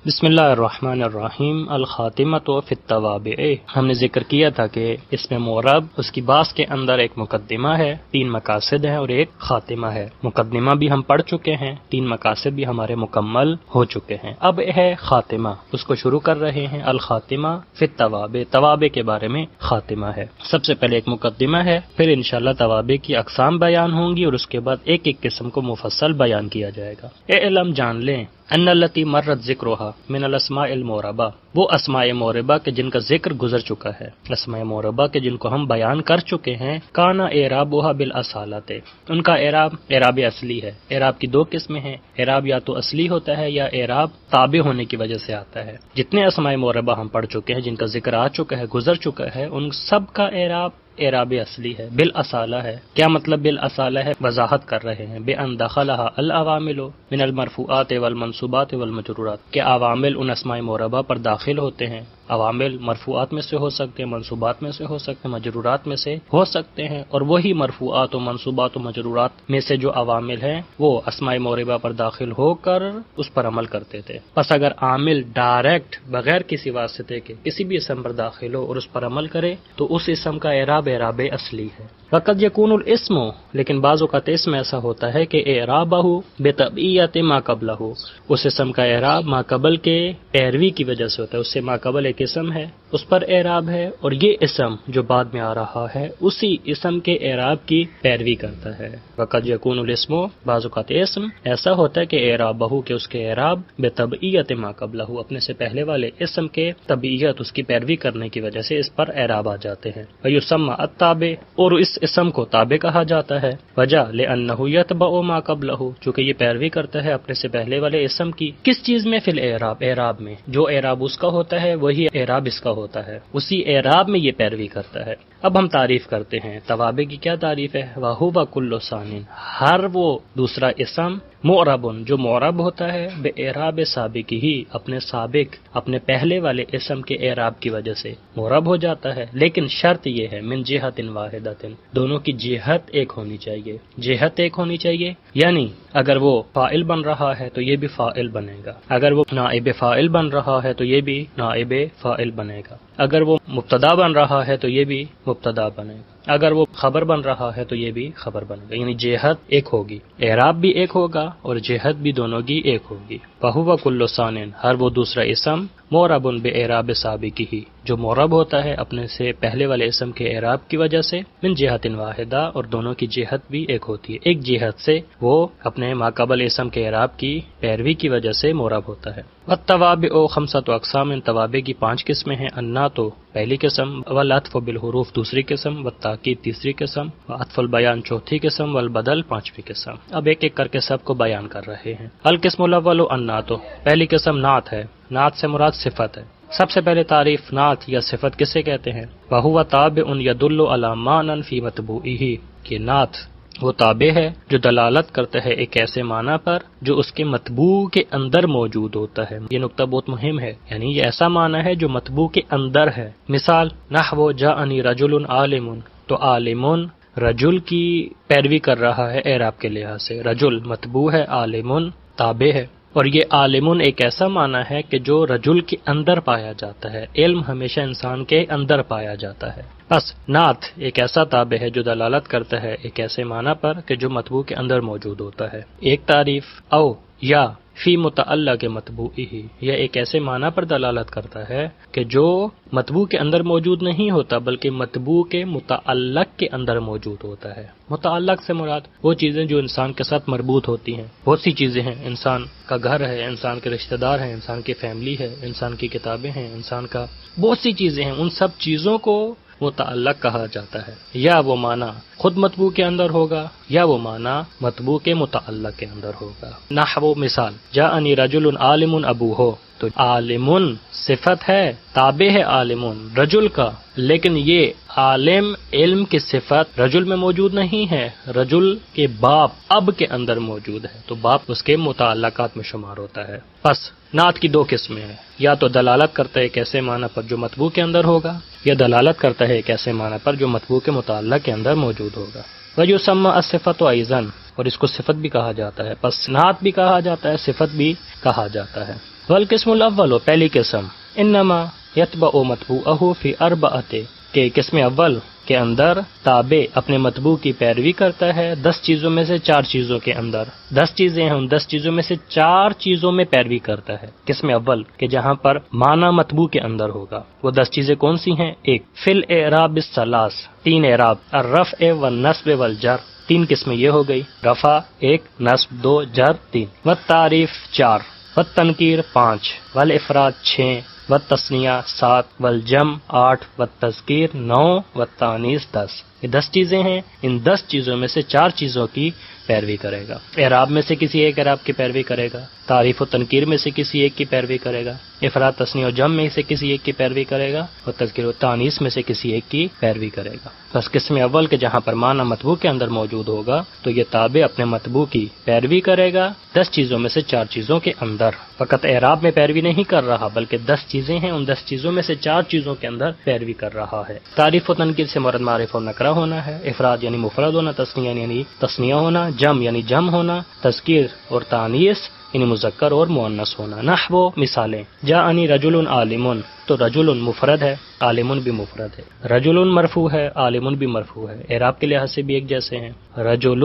بسم اللہ الرحمن الرحیم الخاتمۃ فی التوابع۔ ہم نے ذکر کیا تھا کہ اس میں معرب اس کی باس کے اندر ایک مقدمہ ہے، 3 مقاصد ہیں اور ایک خاتمہ ہے۔ مقدمہ بھی ہم پڑھ چکے ہیں، 3 مقاصد بھی ہمارے مکمل ہو چکے ہیں۔ اب ہے خاتمہ، اس کو شروع کر رہے ہیں۔ الخاتمہ فی التوابع، توابع کے بارے میں خاتمہ ہے۔ سب سے پہلے ایک مقدمہ ہے، پھر انشاءاللہ توابع کی اقسام بیان ہوں گی اور اس کے بعد ایک ایک قسم کو مفصل بیان کیا جائے گا۔ علم جان لیں ان التی مرت ذکرها من الاسماء المعربہ، وہ اسماء معربہ کے جن کا ذکر گزر چکا ہے، اسماء معربہ کے جن کو ہم بیان کر چکے ہیں۔ کانا اعرابها بالاصالۃ، ان کا اعراب اصلی ہے۔ اعراب کی 2 قسمیں ہیں، اعراب یا تو اصلی ہوتا ہے یا اعراب تابع ہونے کی وجہ سے آتا ہے۔ جتنے اسماء معربہ ہم پڑھ چکے ہیں، جن کا ذکر آ چکا ہے، گزر چکا ہے، ان سب کا اعراب اصلی ہے، بالاصالہ ہے۔ کیا مطلب بالاصالہ ہے؟ وضاحت کر رہے ہیں۔ بان دخلها العوامل من المرفوعات والمنصوبات والمجرورات، کہ عوامل ان اسماء معربہ پر داخل ہوتے ہیں۔ عوامل مرفوعات میں سے ہو سکتے ہیں، منصوبات میں سے ہو سکتے ہیں، مجرورات میں سے ہو سکتے ہیں، اور وہی مرفوعات و منصوبات و مجرورات میں سے جو عوامل ہیں وہ اسماء معربہ پر داخل ہو کر اس پر عمل کرتے تھے۔ پس اگر عامل ڈائریکٹ بغیر کسی واسطے کے کسی بھی اسم پر داخل ہو اور اس پر عمل کرے تو اس اسم کا اعراب اصلی ہے۔ وقد یکون الاسم، لیکن بعض اوقات اسم ایسا ہوتا ہے کہ اعرابہ بتبعیت ما قبلہ، اس اسم کا اعراب ما قبل کے پیروی کی وجہ سے ہوتا ہے۔ اس سے ما قبل ایک اسم ہے، اس پر اعراب ہے، اور یہ اسم جو بعد میں آ رہا ہے اسی اسم کے اعراب کی پیروی کرتا ہے۔ وقد یکون الاسم، بعض اوقات اسم ایسا ہوتا ہے کہ اعرابہ، کہ اس کے اعراب بتبعیت ما قبلہ، اپنے سے پہلے والے اسم کے تبعیت، اس کی پیروی کرنے کی وجہ سے اس پر اعراب آ جاتے ہیں۔ ویسمى التابع، اور اس اسم کو تابع کہا جاتا ہے۔ وجہ لأنہ یتبع ما قبلہ، چونکہ یہ پیروی کرتا ہے اپنے سے پہلے والے اسم کی۔ کس چیز میں؟ فی الاعراب، اعراب میں۔ جو اعراب اس کا ہوتا ہے وہی اعراب اس کا ہوتا ہے، اسی اعراب میں یہ پیروی کرتا ہے۔ اب ہم تعریف کرتے ہیں توابع کی۔ کیا تعریف ہے؟ وَهُوَ كُلُّ ثَانٍ، ہر وہ دوسرا اسم معرب، جو معرب ہوتا ہے بِإِعْرَابِ سابق ہی، اپنے سابق، اپنے پہلے والے اسم کے اعراب کی وجہ سے معرب ہو جاتا ہے، لیکن شرط یہ ہے من جہت واحدۃ، دونوں کی جہت ایک ہونی چاہیے۔ جہت ایک ہونی چاہیے یعنی اگر وہ فاعل بن رہا ہے تو یہ بھی فاعل بنے گا، اگر وہ نائب فاعل بن رہا ہے تو یہ بھی نائب فاعل بنے گا، اگر وہ مبتدا بن رہا ہے تو یہ بھی مبتدا بنے گا، اگر وہ خبر بن رہا ہے تو یہ بھی خبر بنے گا، یعنی جہت ایک ہوگی، اعراب بھی ایک ہوگا اور جہت بھی دونوں کی ایک ہوگی۔ فَهُوَ كُلُّ ثَانٍ، ہر وہ دوسرا اسم معرب بِإِعْرَابِ سابقہ، جو معرب ہوتا ہے اپنے سے پہلے والے اسم کے اعراب کی وجہ سے، من جہت واحدہ، اور دونوں کی جہت بھی ایک ہوتی ہے، ایک جہت سے وہ اپنے ما قبل اسم کے اعراب کی پیروی کی وجہ سے معرب ہوتا ہے۔ والتوابع 5 اقسام، توابع کی 5 قسمیں ہیں۔ النعت پہلی قسم، والعطف بالحروف دوسری قسم، والتاکید تیسری قسم، وعطف البیان چوتھی قسم، والبدل 5ویں قسم۔ اب ایک ایک کر کے سب کو بیان کر رہے ہیں۔ القسم الاول النعت، پہلی قسم نعت ہے۔ نعت سے مراد صفت ہے۔ سب سے پہلے تعریف نعت یا صفت کسے کہتے ہیں؟ وَهُوَ تَابِعٌ يَدُلُّ عَلَى مَعْنًى فِي مَتْبُوعِهِ، کہ نعت وہ تابع ہے جو دلالت کرتا ہے ایک ایسے معنی پر جو اس کے مطبوع کے اندر موجود ہوتا ہے۔ یہ نقطہ بہت مہم ہے، یعنی یہ ایسا معنی ہے جو مطبوع کے اندر ہے۔ مثال نحو جاءنی رجل عالم، تو عالم رجل کی پیروی کر رہا ہے اعراب کے لحاظ سے، رجل مطبوع ہے، عالم تابع ہے، اور یہ عالمون ایک ایسا معنی ہے کہ جو رجل کے اندر پایا جاتا ہے، علم ہمیشہ انسان کے اندر پایا جاتا ہے۔ بس نعت ایک ایسا تابع ہے جو دلالت کرتا ہے ایک ایسے معنی پر کہ جو مطبوع کے اندر موجود ہوتا ہے۔ ایک تعریف او یا فی متعلق مطبوعہ، یہ ایک ایسے معنی پر دلالت کرتا ہے کہ جو مطبوع کے اندر موجود نہیں ہوتا بلکہ مطبوع کے متعلق کے اندر موجود ہوتا ہے۔ متعلق سے مراد وہ چیزیں جو انسان کے ساتھ مربوط ہوتی ہیں۔ بہت سی چیزیں ہیں، انسان کا گھر ہے، انسان کے رشتہ دار ہیں، انسان کی فیملی ہے، انسان کی کتابیں ہیں، انسان کا بہت سی چیزیں ہیں، ان سب چیزوں کو متعلق کہا جاتا ہے۔ یا وہ معنی خود مطبوع کے اندر ہوگا یا وہ معنی مطبوع کے متعلق کے اندر ہوگا۔ نحو مثال جاءنی رجل عالم ابوہ، تو عالمن صفت ہے، تابع ہے عالمن رجل کا، لیکن یہ عالم علم کی صفت رجل میں موجود نہیں ہے، رجل کے باپ اب کے اندر موجود ہے، تو باپ اس کے متعلقات میں شمار ہوتا ہے۔ پس نعت کی 2 قسمیں ہیں، یا تو دلالت کرتا ہے ایک ایسے معنی پر جو مطبوع کے اندر ہوگا، یا دلالت کرتا ہے ایک ایسے معنی پر جو مطبوع کے متعلق کے اندر موجود ہوگا۔ وَيُسَمَّى الصِّفَةُ أَيْضًا، اور اس کو صفت بھی کہا جاتا ہے، پس نعت بھی کہا جاتا ہے، صفت بھی کہا جاتا ہے۔ والقسم الاول، پہلی قسم، انما یتبع متبوعہ فی اربعۃ، کہ قسم اول کے اندر تابع اپنے متبوع کی پیروی کرتا ہے 10 چیزوں میں سے 4 چیزوں کے اندر، 10 چیزیں ہیں، ان 10 چیزوں میں سے 4 چیزوں میں پیروی کرتا ہے قسم اول کہ جہاں پر معنی متبوع کے اندر ہوگا۔ وہ 10 چیزیں کون سی ہیں؟ ایک، فی الاعراب الثلاث، 3 اعراب، الرفع والنصب والجر، 3 قسمیں یہ ہو گئی، رفع 1، نصب 2، جر 3، والتعریف 4، والتنکیر 5، والافراد 6، والتثنیہ 7، والجمع 8، والتذکیر 9، والتانیث 10۔ یہ 10 چیزیں ہیں، ان 10 چیزوں میں سے 4 چیزوں کی پیروی کرے گا۔ اعراب میں سے کسی ایک اعراب کی پیروی کرے گا، تعریف و تنکیر میں سے کسی ایک کی پیروی کرے گا، افراد تثنیہ و جمع میں سے کسی ایک کی پیروی کرے گا، اور تذکیر و تانیث میں سے کسی ایک کی پیروی کرے گا۔ بس قسم اول کے جہاں پر معنی متبوع کے اندر موجود ہوگا تو یہ تابع اپنے متبوع کی پیروی کرے گا 10 چیزوں میں سے 4 چیزوں کے اندر۔ فقط اعراب میں پیروی نہیں کر رہا بلکہ 10 چیزیں ہیں، ان 10 چیزوں میں سے 4 چیزوں کے اندر پیروی کر رہا ہے۔ تعریف و تنکیر سے مراد معرف و نکرہ ہونا ہے، افراد یعنی مفرد ہونا، تثنیہ یعنی تثنیہ ہونا، جمع یعنی جمع ہونا، تذکیر اور تانیث یعنی مذکر اور مؤنث ہونا۔ نحو، مثالیں، جاءنی رجل عالم، تو رجل مفرد ہے، عالم بھی مفرد ہے، رجل مرفوع ہے، عالم بھی مرفوع ہے، اعراب کے لحاظ سے بھی ایک جیسے ہیں۔ رجل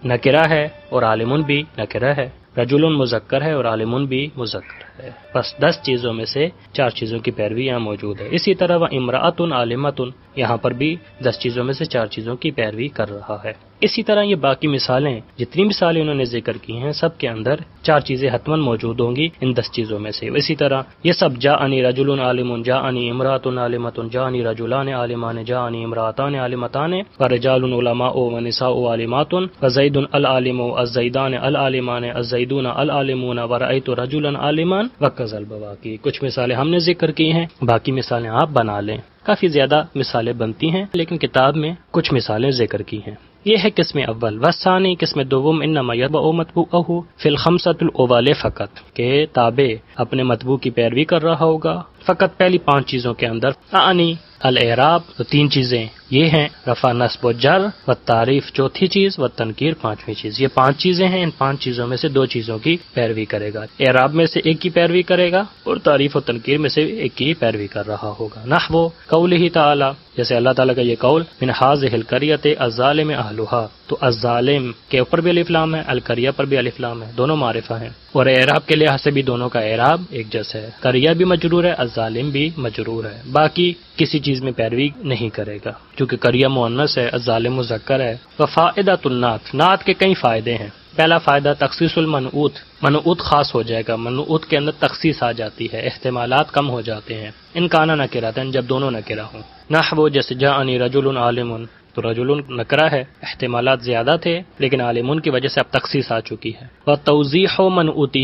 نکرہ ہے اور عالم بھی نکرہ ہے، رجل مذکر ہے اور عالم بھی مذکر ہے۔ بس 10 چیزوں میں سے 4 چیزوں کی پیروی یہاں موجود ہے۔ اسی طرح وہ امرأۃ عالمۃ، یہاں پر بھی 10 چیزوں میں سے 4 چیزوں کی پیروی کر رہا ہے۔ اسی طرح یہ باقی مثالیں، جتنی مثالیں انہوں نے ذکر کی ہیں، سب کے اندر 4 چیزیں حتماً موجود ہوں گی ان 10 چیزوں میں سے۔ اسی طرح یہ سب جاءنی رجل عالم، جاءنی امرأۃ عالمۃ، جاءنی رجلان عالمان، جاءنی امرأتان عالمتان، ورجال علماء ونساء عالمات، وزید العالم، الزیدان العالمان، الزیدون العالمون، ورأیت رجلا عالمان، وکذا البواقی۔ کچھ مثالیں ہم نے ذکر کی ہیں، باقی مثالیں آپ بنا لیں۔ کافی زیادہ مثالیں بنتی ہیں لیکن کتاب میں کچھ مثالیں ذکر کی ہیں۔ یہ ہے قسم اول۔ والثانی، قسم دوم، انما یتبع متبوعہ فی الخمسۃ الاول فقط، کہ تابع اپنے متبوع کی پیروی کر رہا ہوگا فقط پہلی 5 چیزوں کے اندر، اعنی الاعراب، تو 3 چیزیں یہ ہیں، رفع، نصب و جر، والتعریف 4تھی چیز، والتنکیر 5ویں چیز۔ یہ 5 چیزیں ہیں، ان 5 چیزوں میں سے 2 چیزوں کی پیروی کرے گا، اعراب میں سے ایک کی پیروی کرے گا اور تعریف و تنکیر میں سے ایک کی پیروی کر رہا ہوگا۔ نحو قولہ تعالی، جیسے اللہ تعالیٰ کا یہ قول، من ھذہ القریۃ الظالم اہلھا، تو الظالم کے اوپر بھی الف لام ہے، القریہ پر بھی الف لام ہے، دونوں معرفہ ہیں، اور اعراب کے لحاظ سے بھی دونوں کا اعراب ایک جیسا ہے، قریہ بھی مجرور ہے، الظالم بھی مجرور ہے، باقی کسی چیز میں پیروی نہیں کرے گا کیونکہ قریہ مؤنث ہے، الظالم مذکر ہے۔ وفائدۃ النعت، نعت کے کئی فائدے ہیں۔ پہلا فائدہ تخصیص المنعوت، منعوت خاص ہو جائے گا، منعوت کے اندر تخصیص آ جاتی ہے، احتمالات کم ہو جاتے ہیں، ان کانا نکرۃ، جب دونوں نکرہ ہوں۔ نحو جیسے جاءنی رجل عالم، تو رجل نکرہ ہے، احتمالات زیادہ تھے لیکن عالمون کی وجہ سے اب تخصیص آ چکی ہے۔ وتوضیح منعوتہ،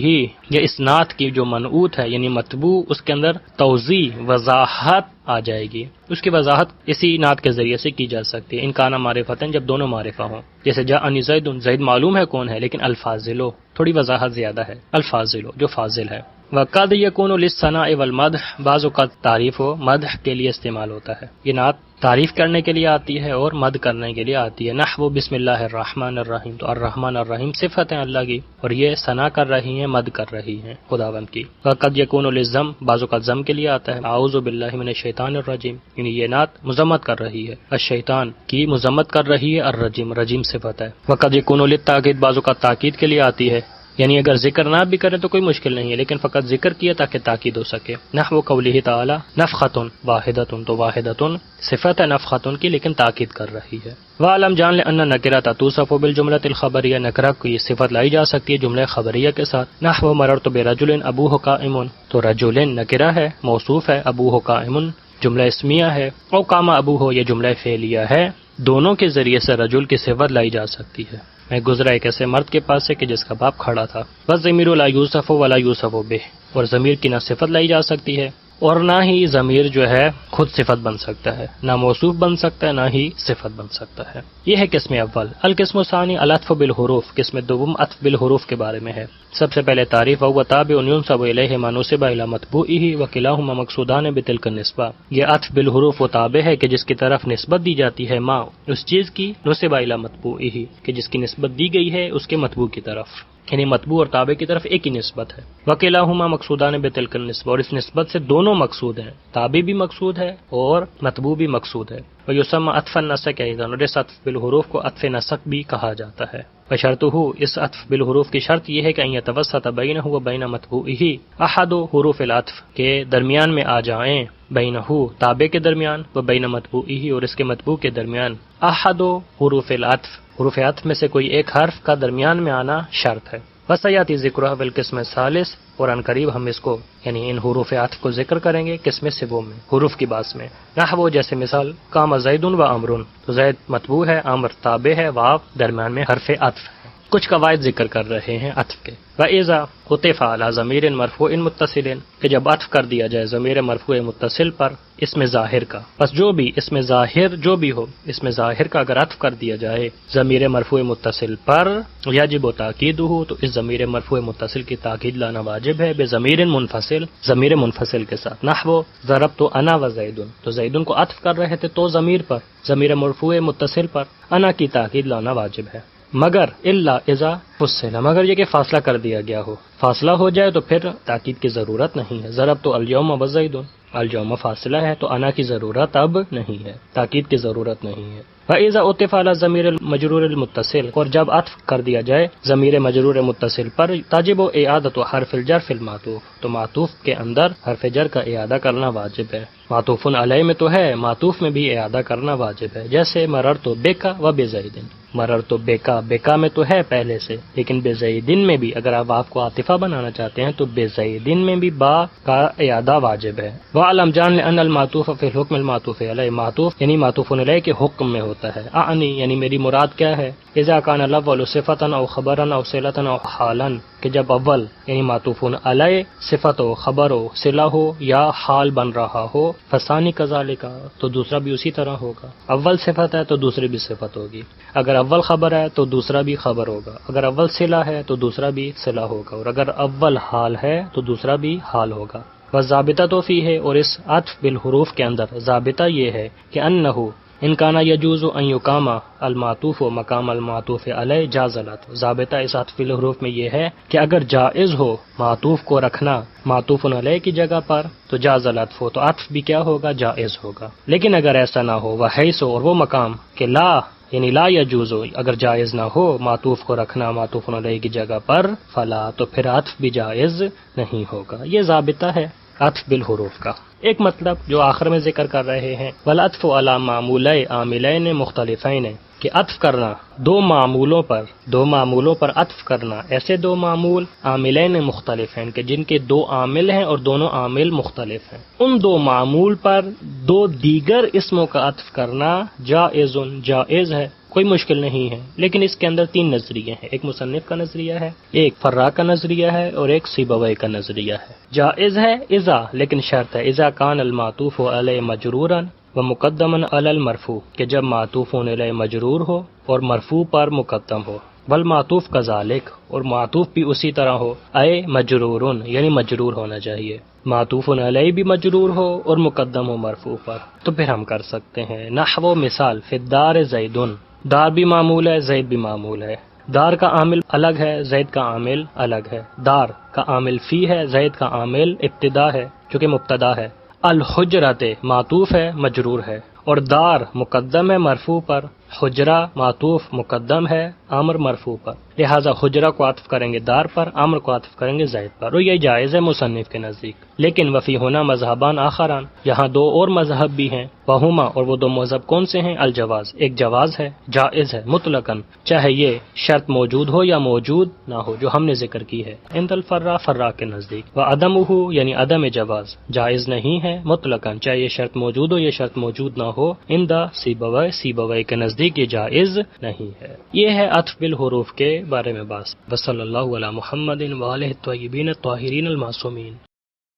یہ اس نعت کی جو منعوت ہے یعنی متبوع، اس کے اندر توضیح، وضاحت آ جائے گی، اس کی وضاحت اسی نعت کے ذریعے سے کی جا سکتی ہے، ان کانا معرفتن، جب دونوں معرفہ ہوں، جیسے جاءنی زید، زید معلوم ہے کون ہے لیکن الفاضل، تھوڑی وضاحت زیادہ ہے، الفاضل جو فاضل ہے۔ وقد یکون للثناء والمدح، بعض اوقات تعریف و مدح کے لیے استعمال ہوتا ہے، یہ نعت تعریف کرنے کے لیے آتی ہے اور مدح کرنے کے لیے آتی ہے۔ نحو بسم اللہ الرحمن الرحیم، تو الرحمن الرحیم صفت ہے اللہ کی اور یہ ثنا کر رہی ہیں، مدح کر رہی ہیں خداوند کی۔ وقد یکون للذم، بعض اوقات ذم کے لیے آتا ہے، اعوذ باللہ من الشیطان الرجیم، یعنی یہ نعت مذمت کر رہی ہے، الشیطان کی مذمت کر رہی ہے، الرجیم، رجیم صفت ہے۔ وقد یکون للتاکید، بعض اوقات تاکید کے لیے آتی ہے، یعنی اگر ذکر نہ بھی کریں تو کوئی مشکل نہیں ہے لیکن فقط ذکر کیا تاکہ تاکید ہو سکے۔ نحو قولہ تعالی نفخۃ واحدۃ، تو واحدۃ صفت ہے نفخۃ کی لیکن تاکید کر رہی ہے۔ وعلم، جان لے، ان نکرۃ توصف بالجملۃ الخبریہ، نکرہ کی صفت لائی جا سکتی ہے جملہ خبریہ کے ساتھ۔ نحو مررت برجل ابوہ قائم، تو رجل نکرہ ہے، موصوف ہے، ابوہ قائم جملہ اسمیہ ہے، او قام ابوہ یہ جملہ فعلیہ ہے، دونوں کے ذریعے سے رجل کی صفت لائی جا سکتی ہے۔ میں گزرا ایک ایسے مرد کے پاس سے کہ جس کا باپ کھڑا تھا۔ بس ضمیر لا یوسف ولا یوسف بہ، اور ضمیر کی نہ صفت لائی جا سکتی ہے اور نہ ہی ضمیر جو ہے خود صفت بن سکتا ہے، نہ موصوف بن سکتا ہے نہ ہی صفت بن سکتا ہے۔ یہ ہے قسم اول۔ القسم الثانی العطف بالحروف، قسم دوم عطف بالحروف کے بارے میں ہے۔ سب سے پہلے تعریف، وهو تابع ينسب الیہ ما نسب الی متبوعہ وکلاہما مقصودان بتلک النسبہ، یہ عطف بالحروف وہ تابع ہے کہ جس کی طرف نسبت دی جاتی ہے، ما اس چیز کی، نسب الی متبوعہ کہ جس کی نسبت دی گئی ہے اس کے متبوع کی طرف۔ یعنی مطبوع اور تابع کی طرف ایک ہی نسبت ہے. وکلاہما مقصودان بتلک النسبہ، اور اس نسبت سے دونوں مقصود ہیں، تابع بھی مقصود ہے اور مطبوع بھی مقصود ہے. ویسمى عطف النسق ایضا، اور اس عطف بالحروف کو عطف نسق بھی کہا جاتا ہے. وشرطہ، اس عطف بالحروف کی شرط یہ ہے کہ ان یتوسط بینہ و بین مطبوعہ احد حروف العطف، کے درمیان میں آ جائیں بینہ تابع کے درمیان و بین مطبوعہ اور اس کے مطبوع کے درمیان احد حروف العطف، حروف عطف میں سے کوئی ایک حرف کا درمیان میں آنا شرط ہے. وسیاتی ذکرہ بالقسم الثالث، اور ان قریب ہم اس کو یعنی ان حروف عطف کو ذکر کریں گے قسم سوم میں، حروف کی باس میں. نحو، جیسے مثال قام زید و عمر، تو زید مطبوع ہے، عمر تابع ہے، واو درمیان میں حرف عطف ہے. کچھ قواعد ذکر کر رہے ہیں عطف کے. وَإِذَا عُطِفَ عَلَى ضَمِيرٍ مَرْفُوعٍ مُتَّصِلٍ، کہ جب عطف کر دیا جائے ضمیر مرفوع متصل پر اسم ظاہر کا، بس جو بھی اسم ظاہر جو بھی ہو، اسم ظاہر کا اگر عطف کر دیا جائے ضمیر مرفوع متصل پر، یجب تاکیدہ، تو اس ضمیر مرفوع متصل کی تاکید لانا واجب ہے، بضمیر منفصل، ضمیر منفصل کے ساتھ. نحو ضربت انا وزید، تو زیدن کو عطف کر رہے تھے تو ضمیر پر، ضمیر مرفوع متصل پر انا کی تاکید لانا واجب ہے. مگر الا اذا فصل، مگر یہ کہ فاصلہ کر دیا گیا ہو، فاصلہ ہو جائے تو پھر تاکید کی ضرورت نہیں ہے. ضربت الیوم وزید، الجوم فاصلہ ہے تو انا کی ضرورت اب نہیں ہے، تاکید کی ضرورت نہیں ہے. فاذا عطف علی ضمیر المجرور المتصل، اور جب عطف کر دیا جائے ضمیر مجرور متصل پر، تجب اعادۃ حرف الجر فی المعطوف، تو معطوف کے اندر حرف جر کا اعادہ کرنا واجب ہے. معطوف علیہ میں تو ہے، معطوف میں بھی اعادہ کرنا واجب ہے. جیسے مررت بک و بزید، مررت بکا، بکا میں تو ہے پہلے سے، لیکن بزیدن میں بھی اگر آپ کو عاطفہ بنانا چاہتے ہیں تو بزیدن میں بھی با کا اعادہ واجب ہے. وعلم جان لأن المعطوف فی الحکم المعطوف علیہ، معطوف یعنی معطوف علیہ کے حکم میں ہوتا ہے. اعنی یعنی میری مراد کیا ہے، اذا کان الاول صفتا او خبرا او صلتا او حالا، کہ جب اول یعنی معطوف علیہ صفت ہو، خبر ہو، صلہ ہو یا حال بن رہا ہو، فثانی کذالک، تو دوسرا بھی اسی طرح ہوگا. اول صفت ہے تو دوسری بھی صفت ہوگی، اگر اول خبر ہے تو دوسرا بھی خبر ہوگا، اگر اول صلہ ہے تو دوسرا بھی صلہ ہوگا، اور اگر اول حال ہے تو دوسرا بھی حال ہوگا. والضابطہ تو فی ہے، اور اس عطف بالحروف کے اندر ضابطہ یہ ہے کہ انہو ان کانا یجوز ان یقام المعطوف و مقام المعطوف علیہ جاز العطف. ضابطہ اس عطف بالحروف میں یہ ہے کہ اگر جائز ہو معطوف کو رکھنا معطوف علیہ کی جگہ پر تو جاز العطف ہو، تو عطف بھی کیا ہوگا، جائز ہوگا. لیکن اگر ایسا نہ ہو، وحیث، اور وہ مقام کہ لا یعنی لا یجوز، اگر جائز نہ ہو معطوف کو رکھنا معطوف علیہ کی جگہ پر، فلا، تو پھر عطف بھی جائز نہیں ہوگا. یہ ضابطہ ہے عطف بالحروف کا. ایک مطلب جو آخر میں ذکر کر رہے ہیں، والعطف علی معمولین عاملین مختلفین، کہ عطف کرنا دو معمولوں پر عطف کرنا، ایسے دو معمول عاملین مختلف ہیں کہ جن کے دو عامل ہیں اور دونوں عامل مختلف ہیں، ان دو معمول پر دو دیگر اسموں کا عطف کرنا جائز ہے، کوئی مشکل نہیں ہے. لیکن اس کے اندر تین نظریے ہیں، ایک مصنف کا نظریہ ہے، ایک فرا کا نظریہ ہے، اور ایک سیبویہ کا نظریہ ہے. جائز ہے اذا، لیکن شرط ہے اذا کان المعطوف علیہ مجرورا و مقدما علی المرفوع، کہ جب معطوف علیہ مجرور ہو اور مرفوع پر مقدم ہو. والمعطوف کذالک، اور معطوف بھی اسی طرح ہو، اے مجرورن یعنی مجرور ہونا چاہیے، معطوف علیہ بھی مجرور ہو اور مقدم ہو مرفوع پر، تو پھر ہم کر سکتے ہیں. نحو مثال فی الدار زیدن، دار بھی معمول ہے، زید بھی معمول ہے. دار کا عامل الگ ہے، زید کا عامل الگ ہے. دار کا عامل فی ہے، زید کا عامل ابتدا ہے جو کہ مبتدا ہے. الحجرت معطوف ہے، مجرور ہے، اور دار مقدم ہے مرفوع پر، حجرہ معطوف مقدم ہے امر مرفوع پر، لہذا حجرہ کو عطف کریں گے دار پر، امر کو عطف کریں گے زید پر، اور یہ جائز ہے مصنف کے نزدیک. لیکن وفی ہونا مذہبان آخران، یہاں دو اور مذہب بھی ہیں، وہما، اور وہ دو مذہب کون سے ہیں، الجواز، ایک جواز ہے، جائز ہے مطلقاً، چاہے یہ شرط موجود ہو یا موجود نہ ہو، جو ہم نے ذکر کی ہے. عند الفرا، فرا کے نزدیک، وعدمہ یعنی عدم جواز، جائز نہیں ہے مطلقاً، چاہے یہ شرط موجود ہو یا شرط موجود نہ ہو. عند سیبویہ، سیبویہ کے نزدیک یہ جائز نہیں ہے. یہ ہے عطف بالحروف کے بارے میں بات. وصلی اللہ علی محمد وآلہ الطیبین الطاہرین المعصومین.